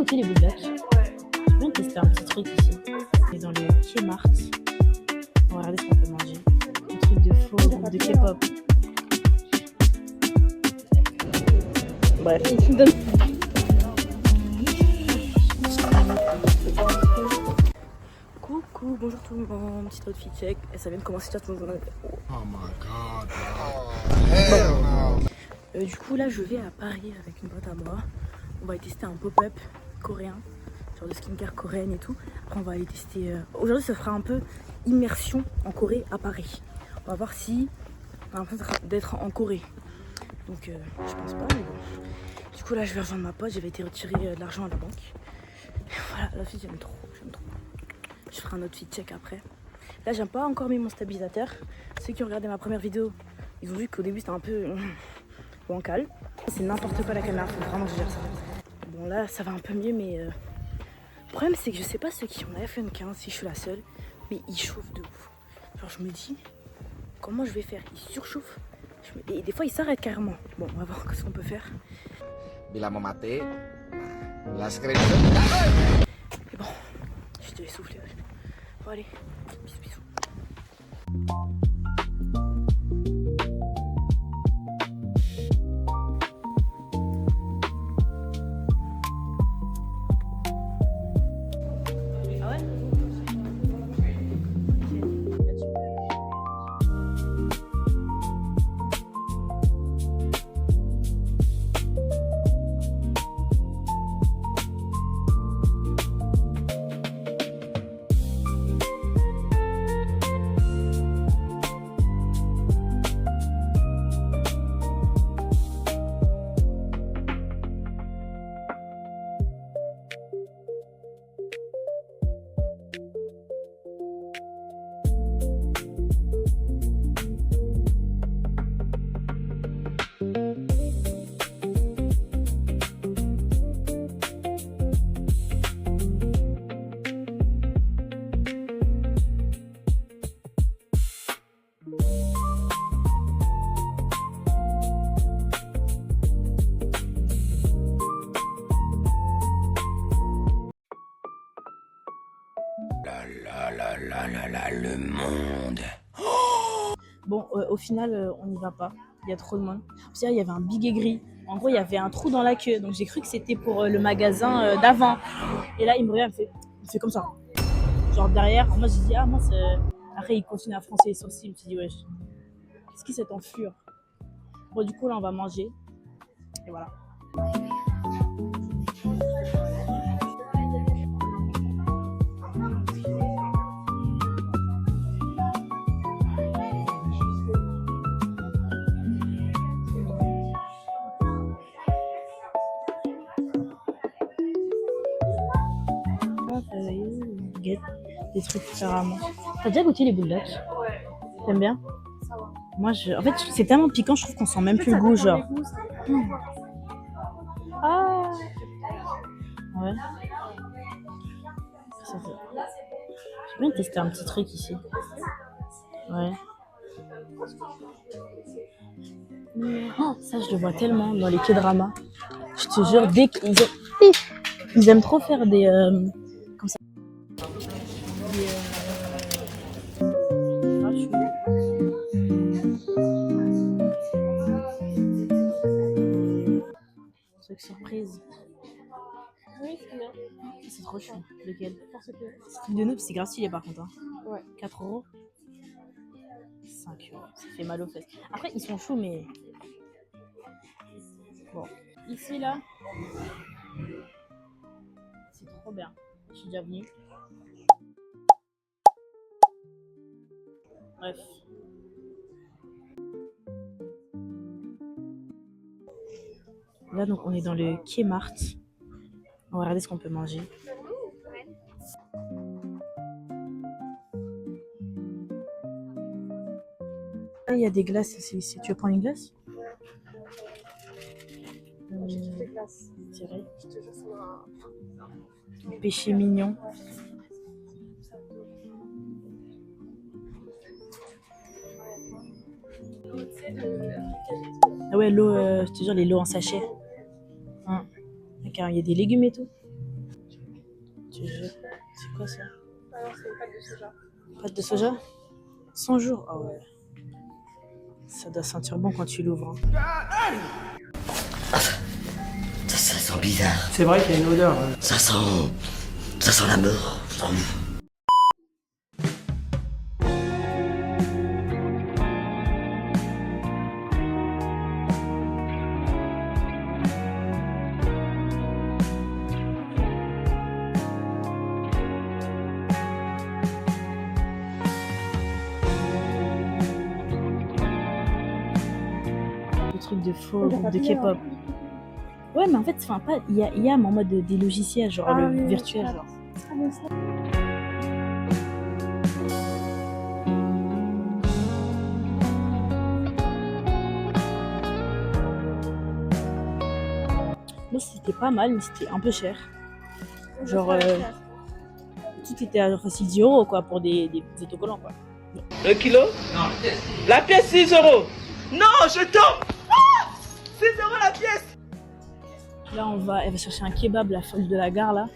goûté les boules Je viens de tester un petit truc ici. On est dans le Kmart. On va regarder ce qu'on peut manger. Un truc de faux groupe de K-pop. Bref. Coucou, bonjour tout le monde, petit outfit check. Et ça vient de commencer tout le monde. Oh my god. Oh, hell no. Du coup là je vais à Paris avec une pote à moi. On va aller tester un pop-up coréen, genre de skincare coréenne et tout. Après on va aller tester. Aujourd'hui ça fera un peu immersion en Corée à Paris. On va voir si on a l'impression d'être en Corée. Donc je pense pas mais bon. Du coup là je vais rejoindre ma pote, j'avais été retirer de l'argent à la banque. Et voilà, la fille j'aime trop. Je ferai un outfit check après. Là j'ai pas encore mis mon stabilisateur. Ceux qui ont regardé ma première vidéo, ils ont vu qu'au début c'était un peu bancal. C'est n'importe quoi la caméra, faut vraiment que je gère ça. Bon là ça va un peu mieux mais le problème c'est que je sais pas ceux qui ont l'iPhone 15 si je suis la seule, mais il chauffe de ouf. Genre je me dis comment je vais faire, il surchauffe et des fois il s'arrête carrément. Bon on va voir ce qu'on peut faire. Bila mau mati, la screen. Et bon, je te essoufflé. Bon allez, bisous bisous. Le monde. Bon, au final, on n'y va pas. Il y a trop de monde. Parce il y avait un big aigri. En gros, il y avait un trou dans la queue. Donc, j'ai cru que c'était pour le magasin d'avant. Et là, il me regarde, il fait comme ça. Genre derrière. Moi, j'ai dit, ah, mince. Après, il continue à froncer les sourcils. Je me suis dit, wesh, qu'est-ce qui s'est enfure? Bon, du coup, là, on va manger. Et voilà. Des trucs différemment. T'as déjà goûté les boules T'aimes bien? Moi, en fait, c'est tellement piquant, je trouve qu'on sent même plus le goût, genre. Ah ouais. J'ai bien testé un petit truc ici. Ouais. Oh, ça, je le vois tellement dans les K-dramas. Je te jure, dès qu'ils aiment trop faire des... comme ça. Truc surprise. Oui, c'est bien. C'est trop chou. Lequel? Ce truc de noob, c'est grave stylé par contre. Hein. Ouais. 4 €. 5 €. Ça fait mal aux fesses. Après, ils sont chauds, mais. Bon. Ici, là. C'est trop bien. Je suis déjà venue. Bref. Là, donc, on est dans le Kmart. On va regarder ce qu'on peut manger. Là, il y a des glaces ici. Tu veux prendre une glace? J'ai toutes les glaces. C'est vrai. Je te jure, ça m'a... Péché mignon. Ah ouais, l'eau, je te jure, les lots en sachet. Hein. Il y a des légumes et tout. C'est quoi ça? Ah non, c'est une pâte de soja. Pâte de soja? 100 jours? Ah ouais. Ça doit sentir bon quand tu l'ouvres. Hein. Ça sent bizarre. C'est vrai qu'il y a une odeur. Ça sent la mort, je trouve. Le truc de faux groupe de K-pop. Ouais, mais en fait, enfin, pas IAM en mode des logiciels, genre le virtuel. Genre. Ah, mais ça. Moi, c'était pas mal, mais c'était un peu cher. Genre, tout était à facile 10 € quoi, pour des autocollants quoi. Le kilo? Non, la pièce 6 €. Non, je tombe. 6 € la pièce. Là, elle va chercher un kebab, la folle de la gare là.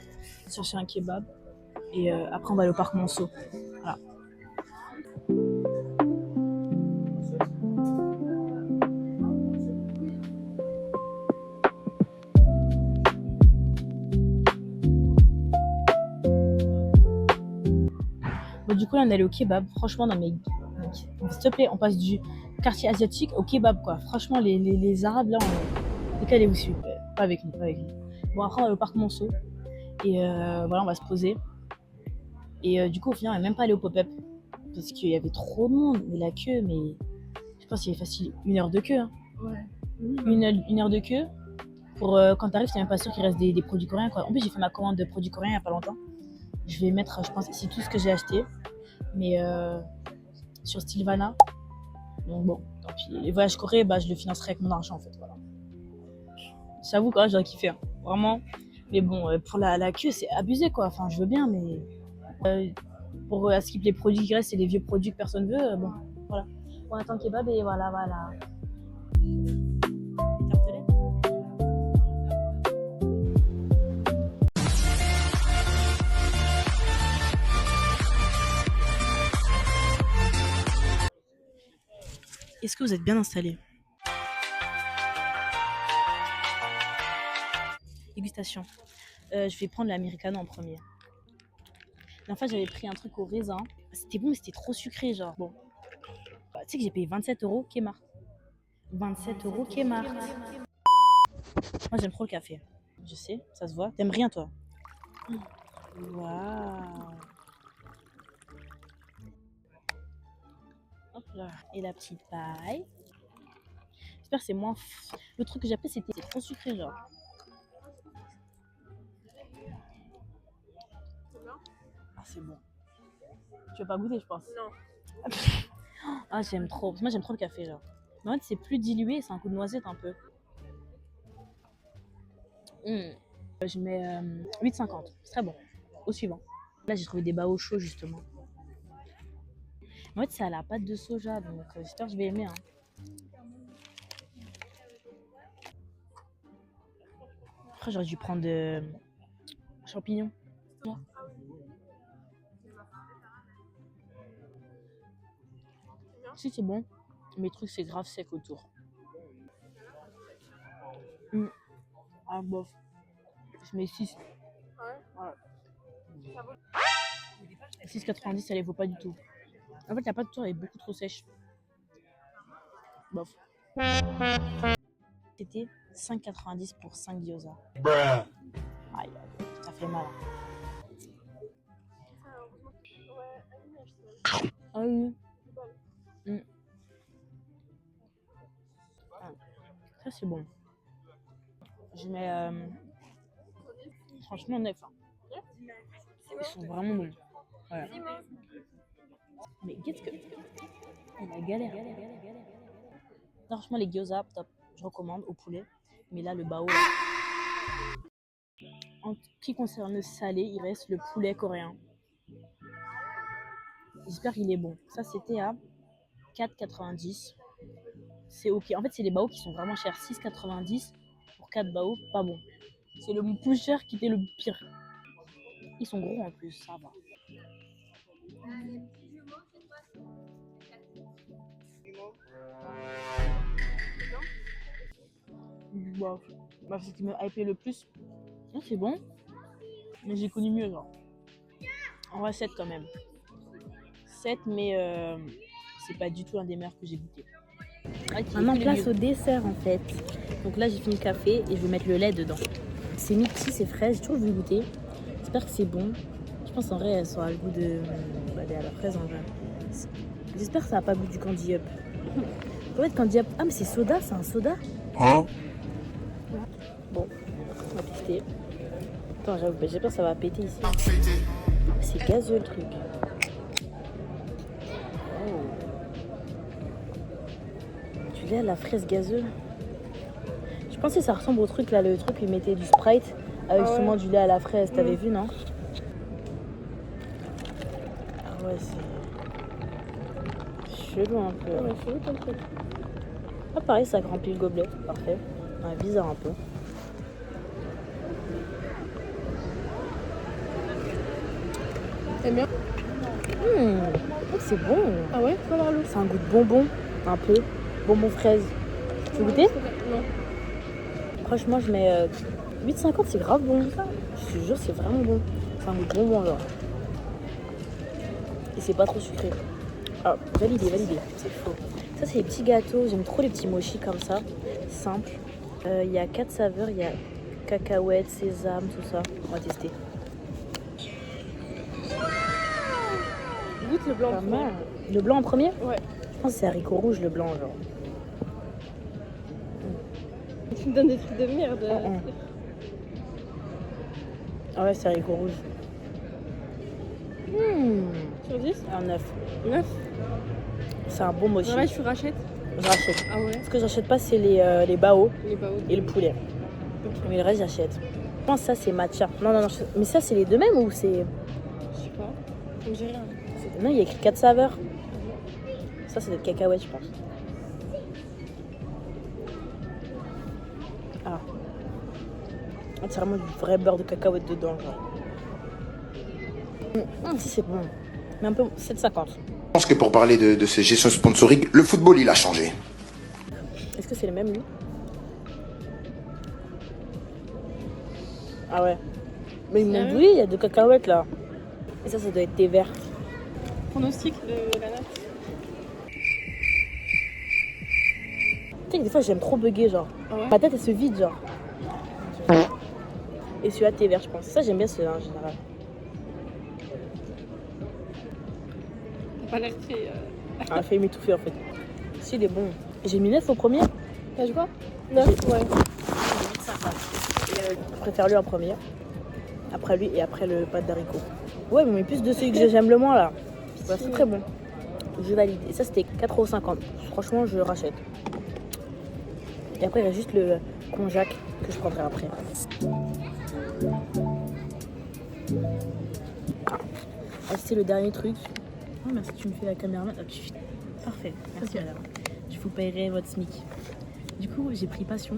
Chercher un kebab. Et après, on va aller au parc Monceau. Voilà. Bon, du coup, là, on est allé au kebab. Franchement, non mais. S'il te plaît, on passe du quartier asiatique au kebab quoi. Franchement, les Arabes là, décalez-vous s'il vous plaît. Pas avec nous, pas avec nous. Bon, après, on va aller au parc Monceau. Et voilà, on va se poser. Et du coup, au final, on n'est même pas allé au pop-up. Parce qu'il y avait trop de monde. Mais la queue, mais. Je pense qu'il y avait facile 1 heure de queue. Hein. Ouais. Une heure de queue. Pour quand t'arrives, t'es même pas sûr qu'il reste des produits coréens quoi. En plus, j'ai fait ma commande de produits coréens il y a pas longtemps. Je vais mettre, je pense, ici tout ce que j'ai acheté. Mais sur Stilvana. Donc bon, tant pis. Les voyages coréens, bah, je le financerai avec mon argent en fait. Voilà. J'avoue quoi, j'aurais kiffé. Hein. Vraiment. Mais bon, pour la queue, c'est abusé quoi. Enfin, je veux bien, mais pour skip les produits qui restent et les vieux produits que personne veut, bon, voilà. On attend le kebab et voilà. Tartelette. Est-ce que vous êtes bien installés? Dégustation. Je vais prendre l'americano en premier. En fait, j'avais pris un truc au raisin. C'était bon, mais c'était trop sucré, genre. Bon. Bah, tu sais que j'ai payé 27 € Kmart. 27 € Kmart. Moi, j'aime trop le café. Je sais, ça se voit. T'aimes rien, toi? Waouh. Hop là. Et la petite paille. J'espère que c'est moins. Le truc que j'ai pris, c'était trop sucré, genre. Ah, c'est bon. Tu veux pas goûter, je pense? Non. Ah, j'aime trop. Moi, j'aime trop le café, genre. Mais en fait, c'est plus dilué, c'est un coup de noisette un peu. Je mets 8,50. C'est très bon. Au suivant. Là, j'ai trouvé des bao chauds, justement. En fait, c'est à la pâte de soja, donc j'espère que je vais aimer. Hein. Après, j'aurais dû prendre champignons. Si, c'est bon. Mes trucs, c'est grave sec autour. Ah, bof. Je mets 6. Ouais. 6,90, ça les vaut pas du tout. En fait, la pâte autour, elle est beaucoup trop sèche. Bof. C'était 5,90 pour 5 gyoza. Aïe, ça fait mal. Ah oui. Ça, c'est bon. Je mets franchement 9. Hein. Ils sont vraiment bons. Voilà. Mais qu'est-ce que. On a galère. Non, franchement, les gyoza, top. Je recommande au poulet. Mais là, le bao. Là. En ce qui concerne le salé, il reste le poulet coréen. J'espère qu'il est bon. Ça, c'était à 4,90. C'est ok. En fait, c'est les baos qui sont vraiment chers. 6,90 pour 4 baos, pas bon. C'est le plus cher qui était le pire. Ils sont gros en plus, ça va. Bah, c'est ce qui me hypait le plus. Non, c'est bon. Mais j'ai connu mieux, genre. En vrai, 7 quand même. 7, mais c'est pas du tout un des meilleurs que j'ai goûté. Maintenant, place au dessert en fait. Donc là, j'ai fini le café et je vais mettre le lait dedans. C'est mixi, c'est frais, j'ai toujours voulu goûter. J'espère que c'est bon. Je pense en vrai, elle aura le goût de la fraise en vrai. J'espère que ça n'a pas le goût du Candy Up. En fait, Candy Up. Ah, mais c'est soda, c'est un soda. Hein? Bon, on va tester. Attends, j'avoue, j'ai peur que ça va péter ici. C'est gazeux le truc. Oh. Tu l'as, la fraise gazeuse. Je pensais que ça ressemble au truc là, le truc où ils mettaient du Sprite avec sûrement du lait à la fraise. T'avais vu, non? Ah ouais, c'est chelou un peu. Ouais, chelou comme truc. Ah pareil, ça remplit le gobelet. Parfait. Ouais, bizarre un peu. T'aimes bien? Oh, c'est bon. Ah ouais? Faut avoir l'eau. C'est un goût de bonbon, un peu. Bonbon fraise. Tu veux goûter? Non. Franchement, je mets 8,50, c'est grave bon. Je te jure, c'est vraiment bon. C'est un goût de bonbon, genre. Et c'est pas trop sucré. Ah, validé. C'est faux. Ça, c'est les petits gâteaux. J'aime trop les petits mochis comme ça. Simple. Il y a 4 saveurs. Il y a cacahuètes, sésame, tout ça. On va tester. Goûte le blanc. Pas mal. Le blanc en premier? Ouais. Je pense que c'est haricot rouge, le blanc, genre. Tu me donnes des trucs de merde. Ah ouais, c'est haricot rouge. Sur 10? Un 9. 9? C'est un bon mochi. Ouais, tu rachètes? Je rachète. Ah ouais? Ce que j'achète pas, c'est les bao Les baos. et le poulet. Mais le reste, j'achète. Je pense que ça, c'est matcha. Non. Mais ça, c'est les deux mêmes ou c'est... Je sais pas. On dirait rien. Non, il y a écrit 4 saveurs. Ça, c'est des cacahuètes, je pense. Ah. C'est vraiment du vrai beurre de cacahuète dedans, genre. Si, c'est bon. Mais un peu 7,50. Je pense que pour parler de ces gestions sponsoring, le football, il a changé. Est-ce que c'est le même, lui? Ah ouais. Mais ils m'ont dit, il y a de cacahuètes, là. Et ça doit être thé vert. Pronostic de la note? Tu sais que des fois, j'aime trop bugger, genre. Ah ouais? Ma tête, elle se vide, genre. Et celui-là, thé vert, je pense. Ça, j'aime bien celui-là, en général. T'as pas l'air très... Ah, fait m'étouffer, en fait. Si, il est bon. J'ai mis 9 au premier. T'as joué quoi? 9? Ouais. Je préfère lui en premier. Après lui et après le pâte d'haricot. Ouais, mais plus de celui que j'aime le moins, là. Ouais, c'est très bon. Je valide. Et ça, c'était 4,50 €. Franchement, je rachète. Et après, il reste juste le konjac que je prendrai après. Ah, c'est le dernier truc. Oh, merci, tu me fais la caméra. Parfait. Merci, madame. Je vous paierai votre SMIC. Du coup, j'ai pris passion.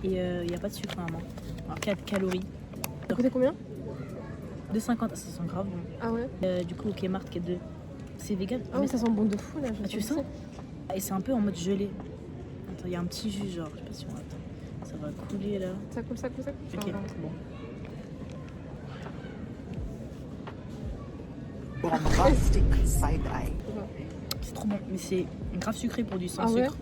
Et il n'y a pas de sucre, normalement. Alors, 4 calories. Ça coûtait combien? 2,50 €. Ça sent grave bon. Ah ouais? Du coup, au Kmart, qui est 2. C'est vegan. Ah ouais, ça sent bon de fou là. Ah, tu sens? Et c'est un peu en mode gelé. Attends, il y a un petit jus, genre. Je sais pas si on attend. Ça va couler là. Ça coule. Ok, Ah, bon. C'est trop bon, mais c'est grave sucré pour du sans Ah ouais? sucre.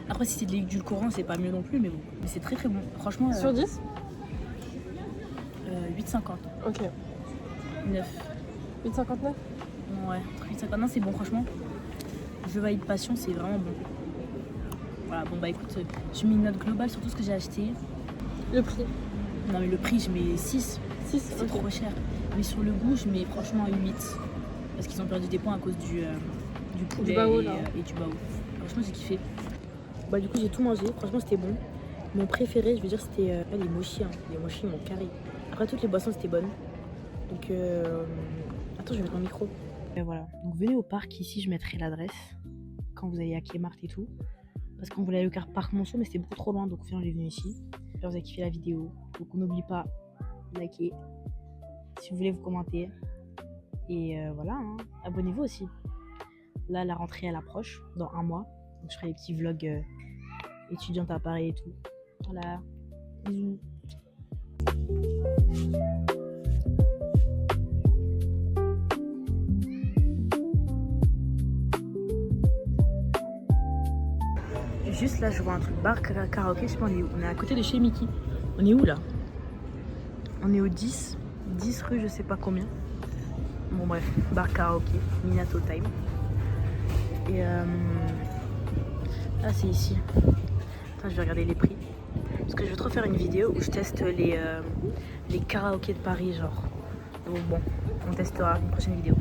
Après, si c'est de l'édulcorant, c'est pas mieux non plus, mais bon. Mais c'est très bon. Franchement, Sur 10? 8,50. Ok. 9. 8,59? Ouais, 8,50. Non, c'est bon, franchement. Je valide passion, c'est vraiment bon. Voilà, bon bah écoute, je mets une note globale sur tout ce que j'ai acheté. Le prix? Non, mais le prix, je mets 6. 6? C'est trop cher. Mais sur le goût, je mets franchement 8. Parce qu'ils ont perdu des points à cause du poulet bao, et là. du bao. Franchement, j'ai kiffé. Bah, du coup, j'ai tout mangé. Franchement, c'était bon. Mon préféré, je veux dire, c'était les mochis. Les mochis m'ont carré. Après, toutes les boissons, c'était bonne. Donc, attends, je vais mettre mon micro. Et voilà. Donc, venez au parc. Ici, je mettrai l'adresse. Quand vous allez à Kmart et tout. Parce qu'on voulait aller au parc Monceau, mais c'était beaucoup trop loin. Donc, on est venu ici. J'espère que vous avez kiffé la vidéo. Donc, n'oubliez pas, liker, si vous voulez vous commenter. Et voilà, hein. Abonnez-vous aussi. Là, la rentrée, elle approche dans 1 mois. Donc, je ferai des petits vlogs étudiantes à Paris et tout. Voilà, bisous. Juste là, je vois un truc bar karaoké, je sais pas, on est à côté de chez Mickey. On est où là? On est au 10 rue, je sais pas combien. Bon bref, bar karaoké, Minato Time. Et là c'est ici. Attends, je vais regarder les prix. Parce que je vais trop faire une vidéo où je teste les karaokés de Paris, genre. Donc bon, on testera une prochaine vidéo.